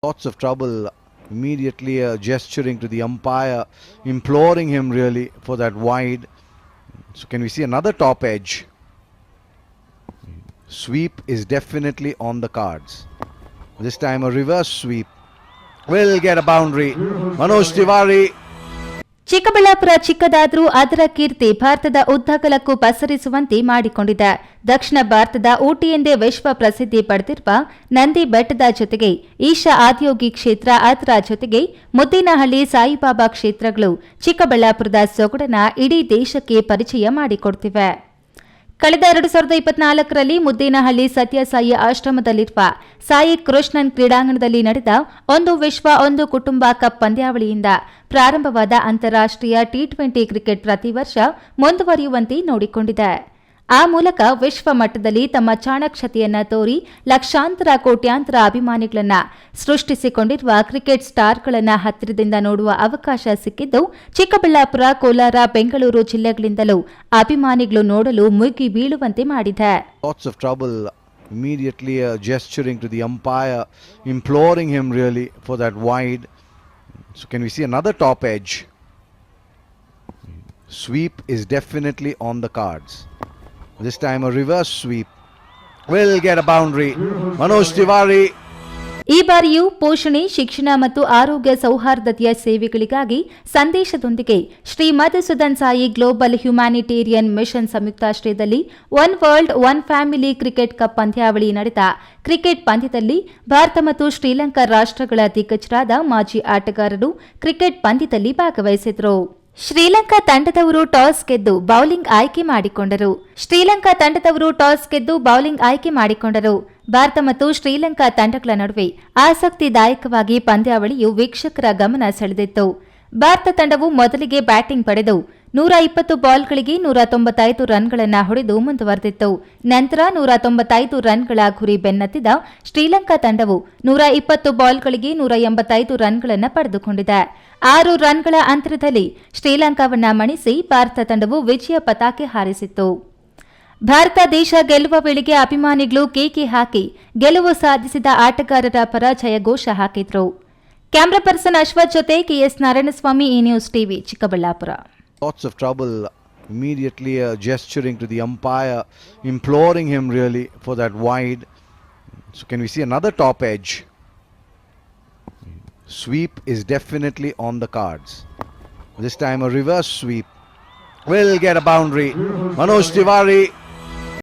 Lots of trouble, immediately gesturing to the umpire, imploring him really for that wide. So can we see another top edge? Sweep is definitely on the cards. This time a reverse sweep will get a boundary. Manoj Tiwari. Chikkaballapur ಚಿಕ್ಕದಾದ್ರೂ ಅದರ ಕೀರ್ತಿ ಭಾರತದ ಉದ್ದಗಲಕ್ಕೂ ಪಸರಿಸುವಂತೆ ಮಾಡಿಕೊಂಡಿದೆ. ದಕ್ಷಿಣ ಭಾರತದ ಊಟಿ ಎಂದೇ ವಿಶ್ವ ಪ್ರಸಿದ್ಧಿ ಪಡೆದಿರುವ ನಂದಿ ಬೆಟ್ಟದ ಜೊತೆಗೆ ಈಶಾ ಆದಿಯೋಗಿ ಕ್ಷೇತ್ರ, ಅದರ ಜೊತೆಗೆ ಮುದ್ದೇನಹಳ್ಳಿ ಸಾಯಿಬಾಬಾ ಕ್ಷೇತ್ರಗಳು ಚಿಕ್ಕಬಳ್ಳಾಪುರದ ಸೊಗಡನ್ನ ಇಡೀ ದೇಶಕ್ಕೆ ಪರಿಚಯ ಮಾಡಿಕೊಡ್ತಿವೆ. ಕಳೆದ 2024ರಲ್ಲಿ ಮುದ್ದೇನಹಳ್ಳಿ ಸತ್ಯಸಾಯಿ ಆಶ್ರಮದಲ್ಲಿರುವ ಸಾಯಿ ಕೃಷ್ಣನ್ ಕ್ರೀಡಾಂಗಣದಲ್ಲಿ ನಡೆದ ಒಂದು ವಿಶ್ವ ಒಂದು ಕುಟುಂಬ ಕಪ್ ಪಂದ್ಯಾವಳಿಯಿಂದ ಪ್ರಾರಂಭವಾದ ಅಂತಾರಾಷ್ಟ್ರೀಯ ಟಿ20 ಕ್ರಿಕೆಟ್ ಪ್ರತಿ ವರ್ಷ ಮುಂದುವರಿಯುವಂತೆ ನೋಡಿಕೊಂಡಿದೆ. ಆ ಮೂಲಕ ವಿಶ್ವ ಮಟ್ಟದಲ್ಲಿ ತಮ್ಮ ಚಾಣಕ್ಷತೆಯನ್ನ ತೋರಿ ಲಕ್ಷಾಂತರ ಕೋಟ್ಯಾಂತರ ಅಭಿಮಾನಿಗಳನ್ನ ಸೃಷ್ಟಿಸಿಕೊಂಡಿರುವ ಕ್ರಿಕೆಟ್ ಸ್ಟಾರ್ಗಳನ್ನ ಹತ್ತಿರದಿಂದ ನೋಡುವ ಅವಕಾಶ ಸಿಕ್ಕಿದ್ದು ಚಿಕ್ಕಬಳ್ಳಾಪುರ, ಕೋಲಾರ, ಬೆಂಗಳೂರು ಜಿಲ್ಲೆಗಳಿಂದಲೂ ಅಭಿಮಾನಿಗಳು ನೋಡಲು ಮುಗಿ ಬೀಳುವಂತೆ ಮಾಡಿದೆ. Lots of trouble, immediately gesturing to the umpire, imploring him really for that wide. So can we see another top edge? Sweep is definitely on the cards. This time a reverse sweep will get a boundary. Manoj Tiwari. ಈ ಬಾರಿಯೂ ಪೋಷಣೆ, ಶಿಕ್ಷಣ ಮತ್ತು ಆರೋಗ್ಯ ಸೌಹಾರ್ದತೆಯ ಸೇವೆಗಳಿಗಾಗಿ ಸಂದೇಶದೊಂದಿಗೆ Shri Madhusudan Sai global humanitarian mission ಸಂಯುಕ್ತಾಶ್ರಯದಲ್ಲಿ one world one family cricket cup ಪಂದ್ಯಾವಳಿ ನಡೆದ ಕ್ರಿಕೆಟ್ ಪಂದ್ಯದಲ್ಲಿ ಭಾರತ ಮತ್ತು ಶ್ರೀಲಂಕಾ ರಾಷ್ಟ್ರಗಳ ದಿಗ್ಗಜರಾದ ಮಾಜಿ ಆಟಗಾರರು ಕ್ರಿಕೆಟ್ ಪಂದ್ಯದಲ್ಲಿ ಭಾಗವಹಿಸಿದರು. ಶ್ರೀಲಂಕಾ ತಂಡದವರು ಟಾಸ್ ಗೆದ್ದು ಬೌಲಿಂಗ್ ಆಯ್ಕೆ ಮಾಡಿಕೊಂಡರು. ಭಾರತ ಮತ್ತು ಶ್ರೀಲಂಕಾ ತಂಡಗಳ ನಡುವೆ ಆಸಕ್ತಿದಾಯಕವಾಗಿ ಪಂದ್ಯಾವಳಿಯು ವೀಕ್ಷಕರ ಗಮನ ಸೆಳೆದಿತ್ತು. ಭಾರತ ತಂಡವು ಮೊದಲಿಗೆ ಬ್ಯಾಟಿಂಗ್ ಪಡೆದು 120 ಬಾಲ್ಗಳಿಗೆ 195 ರನ್ಗಳನ್ನು ಹೊಡೆದು ಮುಂದುವರೆದಿತ್ತು. ನಂತರ 195 ರನ್ಗಳ ಗುರಿ ಬೆನ್ನತ್ತಿದ ಶ್ರೀಲಂಕಾ ತಂಡವು 120 ಬಾಲ್ಗಳಿಗೆ 185 ರನ್ಗಳನ್ನು ಪಡೆದುಕೊಂಡಿದೆ. 6 ರನ್ಗಳ ಅಂತರದಲ್ಲಿ ಶ್ರೀಲಂಕಾವನ್ನ ಮಣಿಸಿ ಭಾರತ ತಂಡವು ವಿಜಯ ಪತಾಕೆ ಹಾರಿಸಿತ್ತು. ಭಾರತ ದೇಶ ಗೆಲ್ಲುವ ವೇಳೆಗೆ ಅಭಿಮಾನಿಗಳು ಕೇಕೆ ಹಾಕಿ ಗೆಲುವು ಸಾಧಿಸಿದ ಆಟಗಾರರ ಪರ ಜಯಘೋಷ ಹಾಕಿದ್ರು. ಕ್ಯಾಮರಾ ಪರ್ಸನ್ ಅಶ್ವಥ್ ಜೊತೆ ಕೆಎಸ್ ನಾರಾಯಣಸ್ವಾಮಿ, ಈ news TV, Chikkaballapur. Lots of trouble, immediately gesturing to the umpire, imploring him really for that wide. So can we see another top edge? Sweep is definitely on the cards. This time a reverse sweep will get a boundary. Manoj Tiwari.